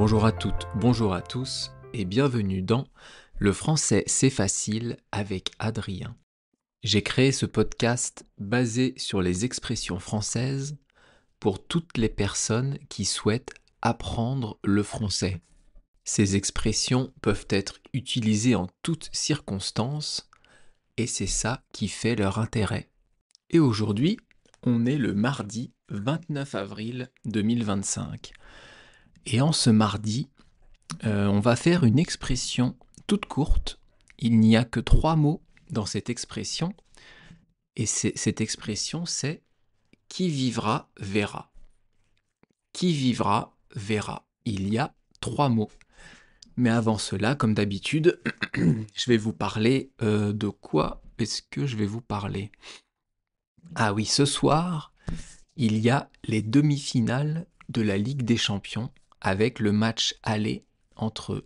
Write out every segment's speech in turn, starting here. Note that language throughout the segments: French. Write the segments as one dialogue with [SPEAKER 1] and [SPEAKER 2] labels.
[SPEAKER 1] Bonjour à toutes, bonjour à tous et bienvenue dans Le français c'est facile avec Adrien. J'ai créé ce podcast basé sur les expressions françaises pour toutes les personnes qui souhaitent apprendre le français. Ces expressions peuvent être utilisées en toutes circonstances et c'est ça qui fait leur intérêt. Et aujourd'hui, on est le mardi 29 avril 2025. Et en ce mardi, on va faire une expression toute courte. Il n'y a que 3 mots dans cette expression. Et cette expression, c'est qui vivra verra. Qui vivra verra. Il y a 3 mots. Mais avant cela, comme d'habitude, je vais vous parler de quoi est-ce que je vais vous parler? Ah oui, ce soir, il y a les demi-finales de la Ligue des Champions avec le match aller entre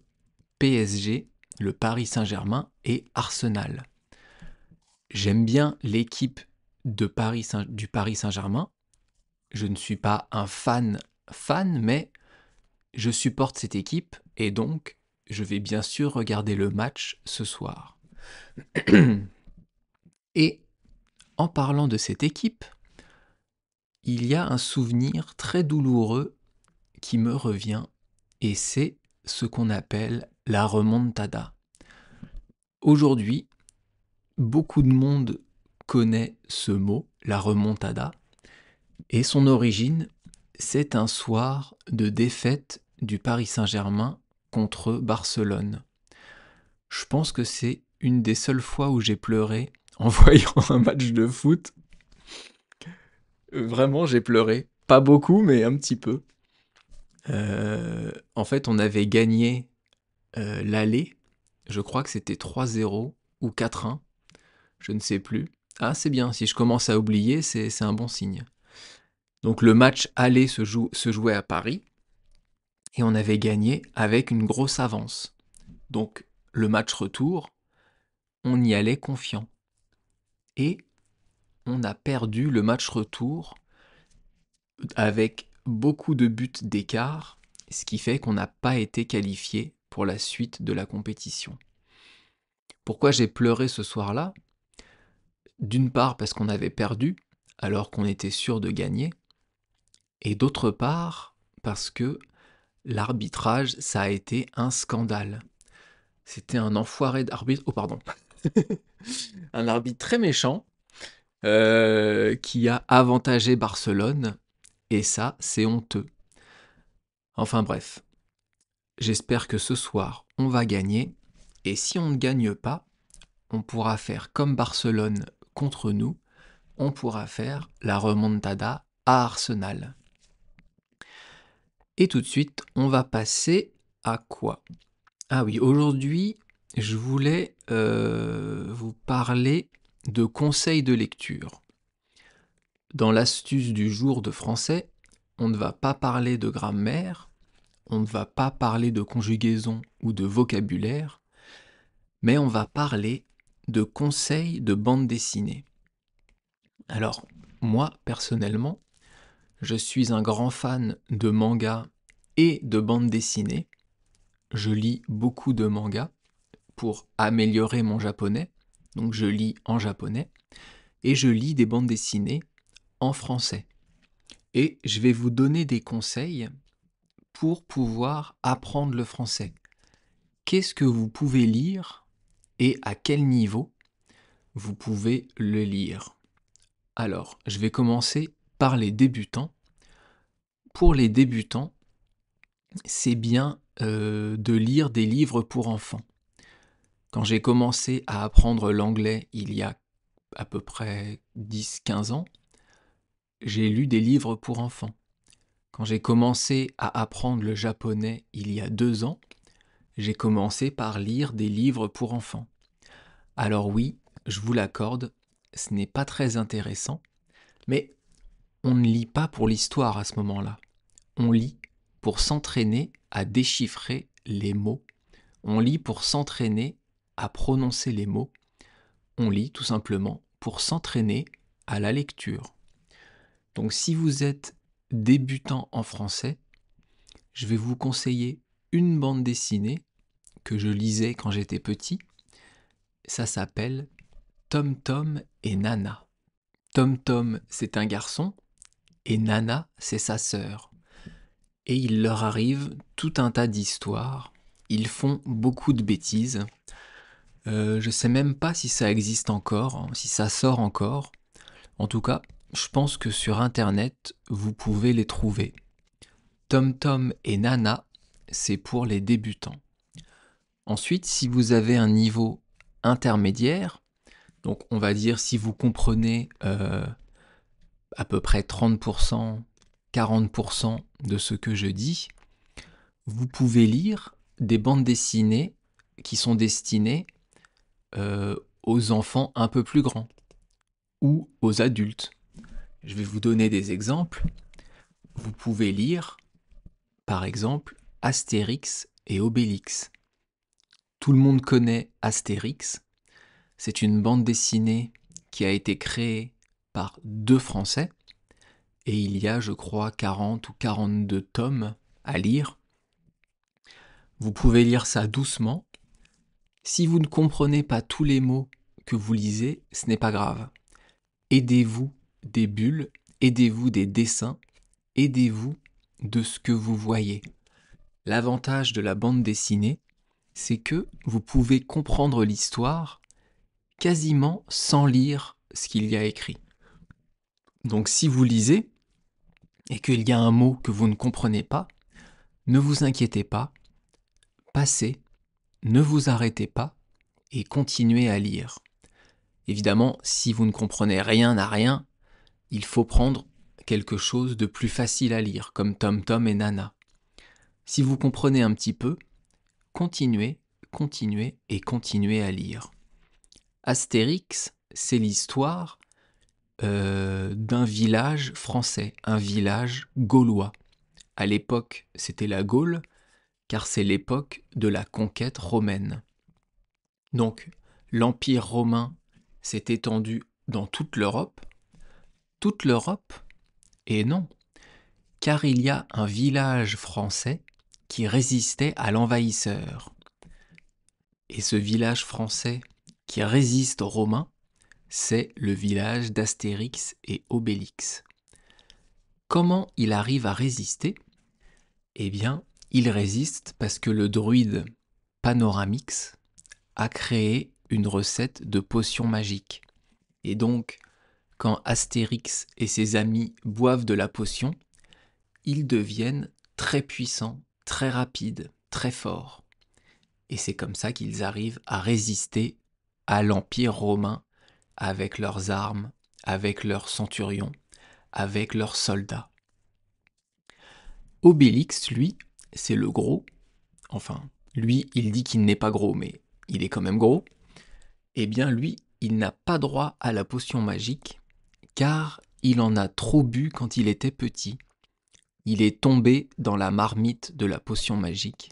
[SPEAKER 1] PSG, le Paris Saint-Germain et Arsenal. J'aime bien l'équipe du Paris Saint-Germain. Je ne suis pas un fan, mais je supporte cette équipe et donc je vais bien sûr regarder le match ce soir. Et en parlant de cette équipe, il y a un souvenir très douloureux qui me revient et c'est ce qu'on appelle la remontada. Aujourd'hui, beaucoup de monde connaît ce mot, la remontada, et son origine, c'est un soir de défaite du Paris Saint-Germain contre Barcelone. Je pense que c'est une des seules fois où j'ai pleuré en voyant un match de foot. Vraiment, j'ai pleuré. Pas beaucoup, mais un petit peu. En fait, on avait gagné l'aller. Je crois que c'était 3-0 ou 4-1. Je ne sais plus. Ah, c'est bien. Si je commence à oublier, c'est un bon signe. Donc le match aller se jouait à Paris. Et on avait gagné avec une grosse avance. Donc le match retour, on y allait confiant. Et on a perdu le match retour avec beaucoup de buts d'écart, ce qui fait qu'on n'a pas été qualifié pour la suite de la compétition. Pourquoi j'ai pleuré ce soir-là? D'une part parce qu'on avait perdu, alors qu'on était sûr de gagner, et d'autre part parce que l'arbitrage, ça a été un scandale. C'était un enfoiré d'arbitre. Oh, pardon. Un arbitre très méchant qui a avantagé Barcelone. Et ça, c'est honteux. Enfin bref. J'espère que ce soir, on va gagner. Et si on ne gagne pas, on pourra faire comme Barcelone contre nous. On pourra faire la remontada à Arsenal. Et tout de suite, on va passer à quoi? Ah oui, aujourd'hui, je voulais vous parler de conseils de lecture. Dans l'astuce du jour de français, on ne va pas parler de grammaire, on ne va pas parler de conjugaison ou de vocabulaire, mais on va parler de conseils de bande dessinée. Alors, moi, personnellement, je suis un grand fan de manga et de bande dessinée. Je lis beaucoup de mangas pour améliorer mon japonais, donc je lis en japonais, et je lis des bandes dessinées en français. Et je vais vous donner des conseils pour pouvoir apprendre le français. Qu'est-ce que vous pouvez lire et à quel niveau vous pouvez le lire? Alors, je vais commencer par les débutants. Pour les débutants, c'est bien de lire des livres pour enfants. Quand j'ai commencé à apprendre l'anglais il y a à peu près 10-15 ans, j'ai lu des livres pour enfants. Quand j'ai commencé à apprendre le japonais il y a 2 ans, j'ai commencé par lire des livres pour enfants. Alors oui, je vous l'accorde, ce n'est pas très intéressant, mais on ne lit pas pour l'histoire à ce moment-là. On lit pour s'entraîner à déchiffrer les mots. On lit pour s'entraîner à prononcer les mots. On lit tout simplement pour s'entraîner à la lecture. Donc si vous êtes débutant en français, je vais vous conseiller une bande dessinée que je lisais quand j'étais petit. Ça s'appelle Tom Tom et Nana. Tom Tom, c'est un garçon, et Nana, c'est sa sœur. Et il leur arrive tout un tas d'histoires. Ils font beaucoup de bêtises. Je sais même pas si ça existe encore, hein, si ça sort encore. En tout cas, je pense que sur Internet, vous pouvez les trouver. Tom Tom et Nana, c'est pour les débutants. Ensuite, si vous avez un niveau intermédiaire, donc on va dire si vous comprenez à peu près 30%, 40% de ce que je dis, vous pouvez lire des bandes dessinées qui sont destinées aux enfants un peu plus grands ou aux adultes. Je vais vous donner des exemples. Vous pouvez lire, par exemple, Astérix et Obélix. Tout le monde connaît Astérix. C'est une bande dessinée qui a été créée par 2 Français et il y a, je crois, 40 ou 42 tomes à lire. Vous pouvez lire ça doucement. Si vous ne comprenez pas tous les mots que vous lisez, ce n'est pas grave. Aidez-vous des bulles, aidez-vous des dessins, aidez-vous de ce que vous voyez. L'avantage de la bande dessinée, c'est que vous pouvez comprendre l'histoire quasiment sans lire ce qu'il y a écrit. Donc si vous lisez et qu'il y a un mot que vous ne comprenez pas, ne vous inquiétez pas, passez, ne vous arrêtez pas et continuez à lire. Évidemment, si vous ne comprenez rien à rien, il faut prendre quelque chose de plus facile à lire, comme Tom Tom et Nana. Si vous comprenez un petit peu, continuez, continuez et continuez à lire. Astérix, c'est l'histoire d'un village français, un village gaulois. À l'époque, c'était la Gaule, car c'est l'époque de la conquête romaine. Donc, l'Empire romain s'est étendu dans toute l'Europe. Toute l'Europe? Et non, car il y a un village français qui résistait à l'envahisseur. Et ce village français qui résiste aux Romains, c'est le village d'Astérix et Obélix. Comment il arrive à résister? Eh bien, il résiste parce que le druide Panoramix a créé une recette de potion magique. Et donc, quand Astérix et ses amis boivent de la potion, ils deviennent très puissants, très rapides, très forts. Et c'est comme ça qu'ils arrivent à résister à l'Empire romain avec leurs armes, avec leurs centurions, avec leurs soldats. Obélix, lui, c'est le gros. Enfin, lui, il dit qu'il n'est pas gros, mais il est quand même gros. Eh bien, lui, il n'a pas droit à la potion magique, car il en a trop bu quand il était petit. Il est tombé dans la marmite de la potion magique,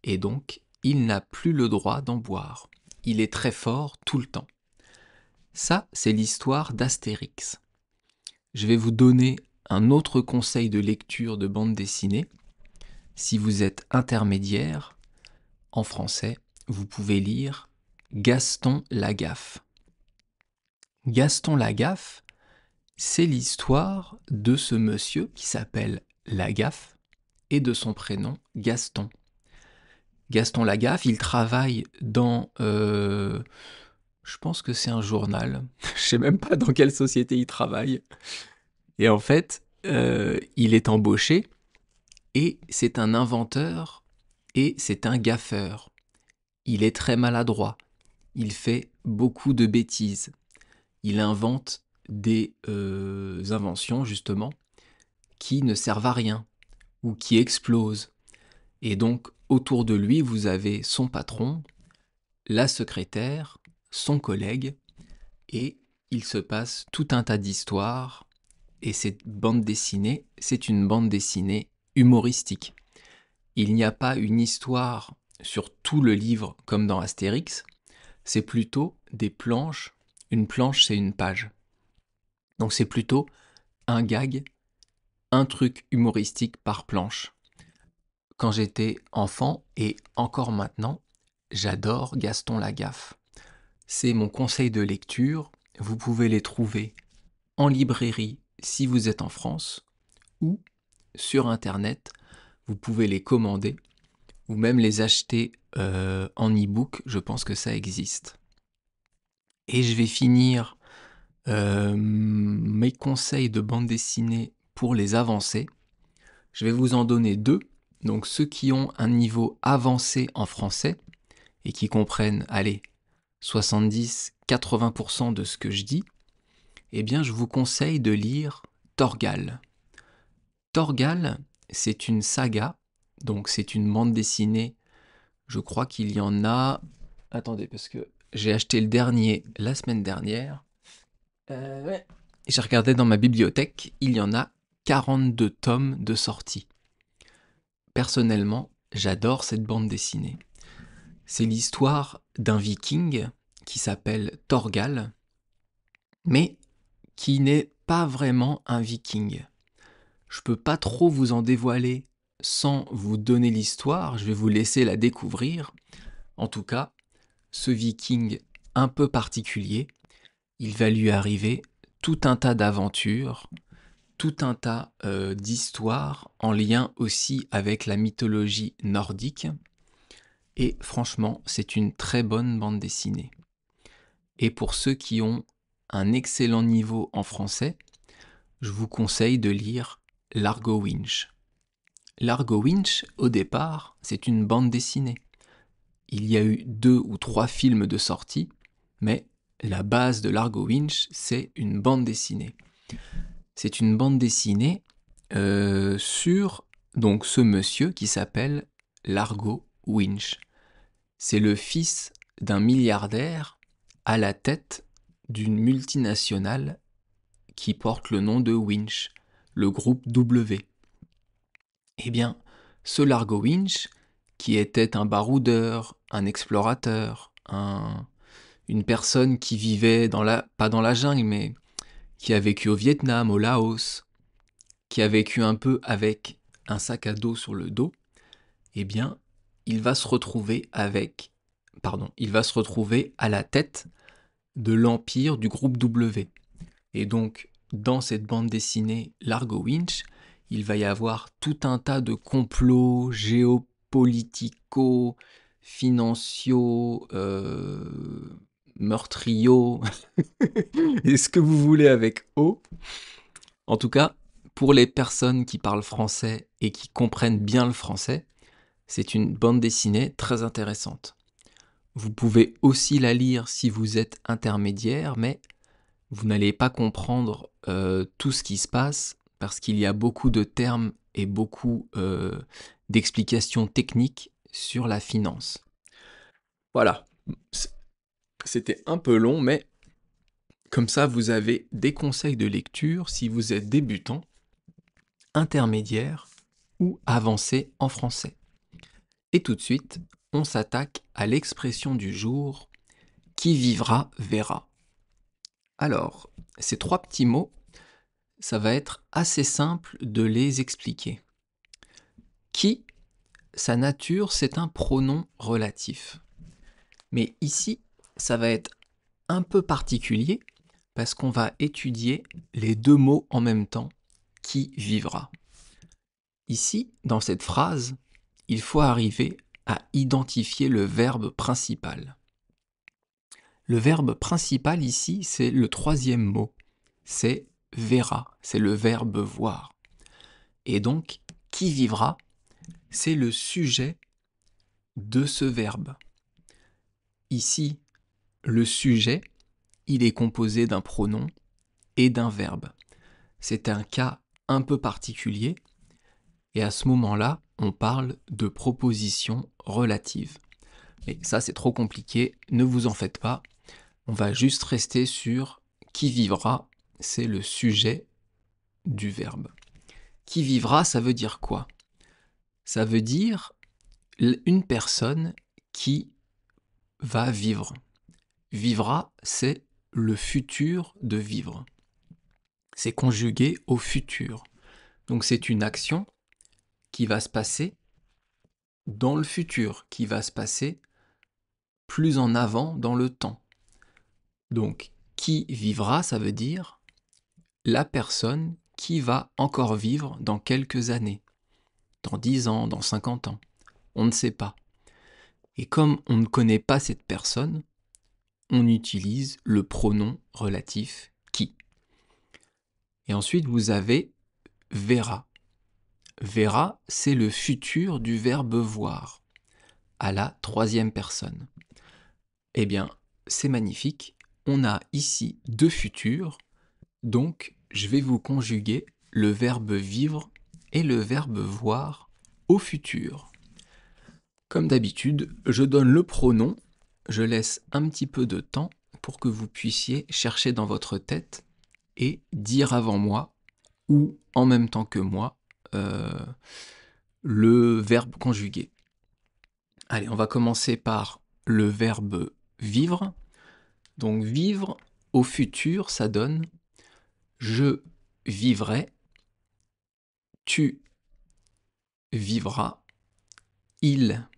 [SPEAKER 1] et donc il n'a plus le droit d'en boire. Il est très fort tout le temps. Ça, c'est l'histoire d'Astérix. Je vais vous donner un autre conseil de lecture de bande dessinée. Si vous êtes intermédiaire, en français, vous pouvez lire Gaston Lagaffe. Gaston Lagaffe, c'est l'histoire de ce monsieur qui s'appelle Lagaffe et de son prénom Gaston. Gaston Lagaffe, il travaille dans... je pense que c'est un journal. Je sais même pas dans quelle société il travaille. Et en fait, il est embauché et c'est un inventeur et c'est un gaffeur. Il est très maladroit. Il fait beaucoup de bêtises. Il invente des inventions, justement, qui ne servent à rien ou qui explosent. Et donc, autour de lui, vous avez son patron, la secrétaire, son collègue, et il se passe tout un tas d'histoires. Et cette bande dessinée, c'est une bande dessinée humoristique. Il n'y a pas une histoire sur tout le livre comme dans Astérix, c'est plutôt des planches. Une planche, c'est une page. Donc c'est plutôt un gag, un truc humoristique par planche. quand j'étais enfant et encore maintenant, j'adore Gaston Lagaffe. C'est mon conseil de lecture. Vous pouvez les trouver en librairie si vous êtes en France ou sur Internet. Vous pouvez les commander ou même les acheter en e-book. Je pense que ça existe. Et je vais finir mes conseils de bande dessinée pour les avancés. Je vais vous en donner deux. Donc ceux qui ont un niveau avancé en français et qui comprennent, allez, 70-80% de ce que je dis, eh bien je vous conseille de lire Torgal. Torgal, c'est une saga, donc c'est une bande dessinée. Je crois qu'il y en a... Attendez, parce que j'ai acheté le dernier la semaine dernière. Ouais. J'ai regardé dans ma bibliothèque, il y en a 42 tomes de sortie. Personnellement, j'adore cette bande dessinée. C'est l'histoire d'un viking qui s'appelle Torgal, mais qui n'est pas vraiment un viking. Je peux pas trop vous en dévoiler sans vous donner l'histoire, je vais vous laisser la découvrir. En tout cas, ce viking un peu particulier, il va lui arriver tout un tas d'aventures, tout un tas d'histoires en lien aussi avec la mythologie nordique. Et franchement, c'est une très bonne bande dessinée. Et pour ceux qui ont un excellent niveau en français, je vous conseille de lire Largo Winch. Largo Winch, au départ, c'est une bande dessinée. Il y a eu 2 ou 3 films de sortie, mais la base de Largo Winch, c'est une bande dessinée. C'est une bande dessinée sur donc ce monsieur qui s'appelle Largo Winch. C'est le fils d'un milliardaire à la tête d'une multinationale qui porte le nom de Winch, le groupe W. Eh bien, ce Largo Winch, qui était un baroudeur, un explorateur, une personne qui vivait pas dans la jungle, mais qui a vécu au Vietnam, au Laos, qui a vécu un peu avec un sac à dos sur le dos, eh bien, il va se retrouver à la tête de l'empire du groupe W. Et donc, dans cette bande dessinée Largo Winch, il va y avoir tout un tas de complots géopolitico, financiaux, meurtriaux, et ce que vous voulez avec O. En tout cas, pour les personnes qui parlent français et qui comprennent bien le français, c'est une bande dessinée très intéressante. Vous pouvez aussi la lire si vous êtes intermédiaire, mais vous n'allez pas comprendre tout ce qui se passe parce qu'il y a beaucoup de termes et beaucoup d'explications techniques sur la finance. Voilà, c'était un peu long, mais comme ça vous avez des conseils de lecture si vous êtes débutant, intermédiaire ou avancé en français. Et tout de suite, on s'attaque à l'expression du jour « qui vivra verra ». Alors, ces 3 petits mots, ça va être assez simple de les expliquer. Qui, sa nature, c'est un pronom relatif. Mais ici, ça va être un peu particulier parce qu'on va étudier les 2 mots en même temps, qui vivra. Ici, dans cette phrase, il faut arriver à identifier le verbe principal. Le verbe principal ici, c'est le 3e mot. C'est verra, c'est le verbe voir. Et donc, qui vivra, c'est le sujet de ce verbe. Ici, le sujet, il est composé d'un pronom et d'un verbe. C'est un cas un peu particulier, et à ce moment-là, on parle de proposition relative. Mais ça, c'est trop compliqué, ne vous en faites pas. On va juste rester sur qui vivra, c'est le sujet du verbe. Qui vivra, ça veut dire quoi? Ça veut dire une personne qui va vivre. Vivra, c'est le futur de vivre. C'est conjugué au futur. Donc c'est une action qui va se passer dans le futur, qui va se passer plus en avant dans le temps. Donc, qui vivra, ça veut dire la personne qui va encore vivre dans quelques années, dans 10 ans, dans 50 ans. On ne sait pas. Et comme on ne connaît pas cette personne, on utilise le pronom relatif qui. Et ensuite, vous avez verra. Verra, c'est le futur du verbe voir, à la troisième personne. Eh bien, c'est magnifique. On a ici deux futurs, donc je vais vous conjuguer le verbe vivre et le verbe voir au futur. Comme d'habitude, je donne le pronom, je laisse un petit peu de temps pour que vous puissiez chercher dans votre tête et dire avant moi ou en même temps que moi le verbe conjugué. Allez, on va commencer par le verbe vivre. Donc vivre au futur, ça donne je vivrai, tu vivras, il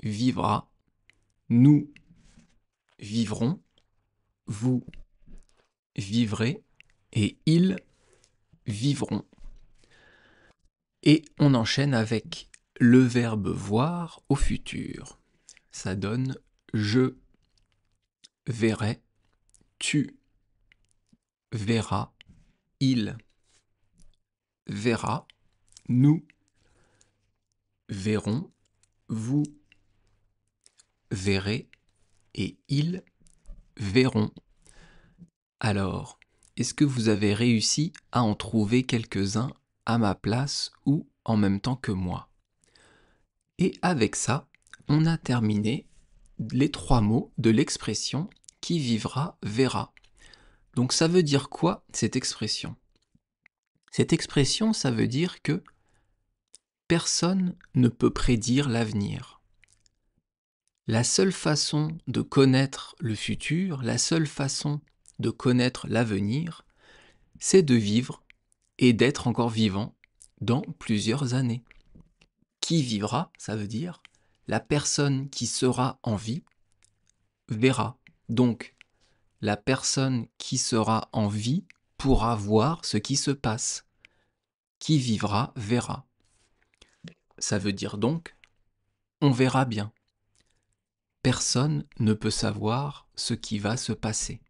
[SPEAKER 1] vivra, nous vivrons, vous vivrez et ils vivront. Et on enchaîne avec le verbe voir au futur. Ça donne je verrai, tu verras, il verra, nous verrons, vous verrez et ils verront. Alors, est-ce que vous avez réussi à en trouver quelques-uns à ma place ou en même temps que moi? Et avec ça, on a terminé les 3 mots de l'expression qui vivra verra. Donc ça veut dire quoi cette expression? Cette expression, ça veut dire que personne ne peut prédire l'avenir. La seule façon de connaître le futur, la seule façon de connaître l'avenir, c'est de vivre et d'être encore vivant dans plusieurs années. Qui vivra, ça veut dire la personne qui sera en vie verra. Donc, la personne qui sera en vie pourra voir ce qui se passe. Qui vivra verra. Ça veut dire donc, on verra bien. Personne ne peut savoir ce qui va se passer.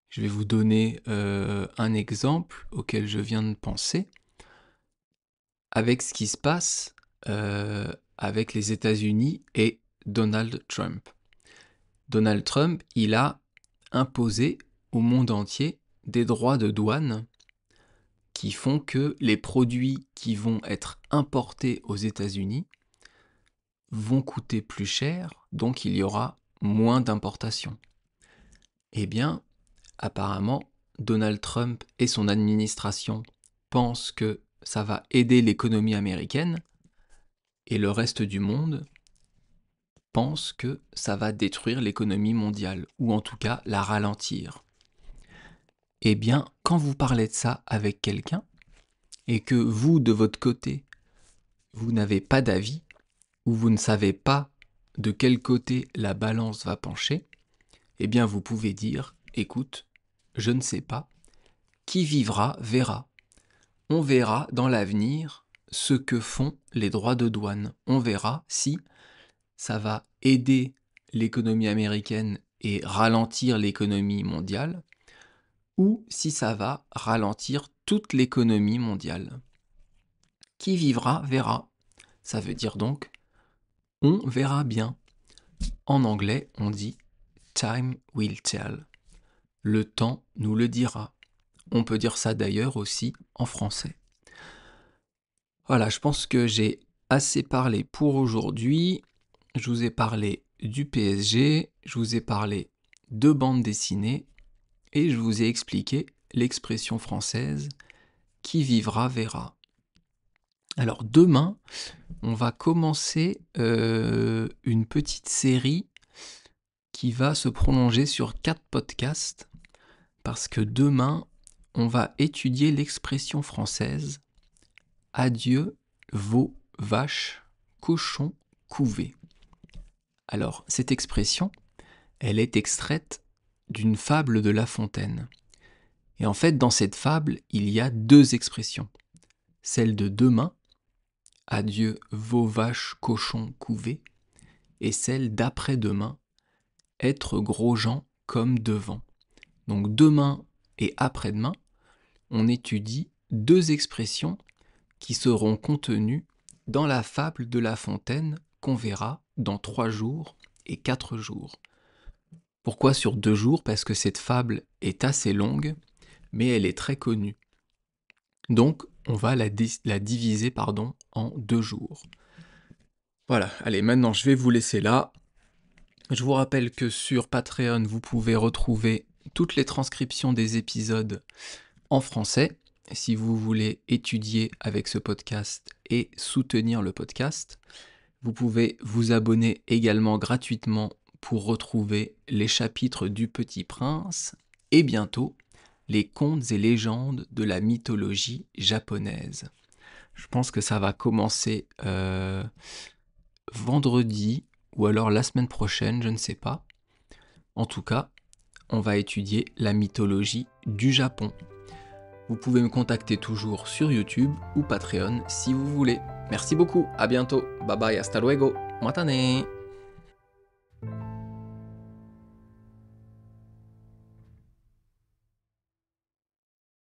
[SPEAKER 1] Je vais vous donner un exemple auquel je viens de penser. Avec ce qui se passe avec les États-Unis et Donald Trump. Donald Trump, il a imposé au monde entier des droits de douane qui font que les produits qui vont être importés aux États-Unis vont coûter plus cher, donc il y aura moins d'importations. Eh bien, apparemment, Donald Trump et son administration pensent que ça va aider l'économie américaine et le reste du monde pense que ça va détruire l'économie mondiale, ou en tout cas la ralentir. Eh bien, quand vous parlez de ça avec quelqu'un, et que vous, de votre côté, vous n'avez pas d'avis, ou vous ne savez pas de quel côté la balance va pencher, eh bien vous pouvez dire, écoute, je ne sais pas, qui vivra verra. On verra dans l'avenir ce que font les droits de douane. On verra si ça va aider l'économie américaine et ralentir l'économie mondiale, ou si ça va ralentir toute l'économie mondiale. Qui vivra verra. Ça veut dire donc on verra bien. En anglais, on dit time will tell. Le temps nous le dira. On peut dire ça d'ailleurs aussi en français. Voilà, je pense que j'ai assez parlé pour aujourd'hui. Je vous ai parlé du PSG, je vous ai parlé de bande dessinée et je vous ai expliqué l'expression française qui vivra verra. Alors demain, on va commencer une petite série qui va se prolonger sur 4 podcasts parce que demain, on va étudier l'expression française adieu vos vaches, cochons couvés. Alors, cette expression, elle est extraite d'une fable de La Fontaine. Et en fait, dans cette fable, il y a deux expressions. Celle de demain, adieu vos vaches, cochons couvés, et celle d'après-demain, être gros gens comme devant. Donc demain et après-demain, on étudie deux expressions qui seront contenues dans la fable de La Fontaine qu'on verra dans 3 jours et 4 jours. Pourquoi sur 2 jours? Parce que cette fable est assez longue, mais elle est très connue. Donc on va la diviser en 2 jours. Voilà, allez, maintenant je vais vous laisser là. Je vous rappelle que sur Patreon, vous pouvez retrouver toutes les transcriptions des épisodes en français, si vous voulez étudier avec ce podcast et soutenir le podcast. Vous pouvez vous abonner également gratuitement pour retrouver les chapitres du Petit Prince et bientôt les contes et légendes de la mythologie japonaise. Je pense que ça va commencer vendredi ou alors la semaine prochaine, je ne sais pas. En tout cas, on va étudier la mythologie du Japon. Vous pouvez me contacter toujours sur YouTube ou Patreon si vous voulez. Merci beaucoup, à bientôt, bye bye, hasta luego, mata ne.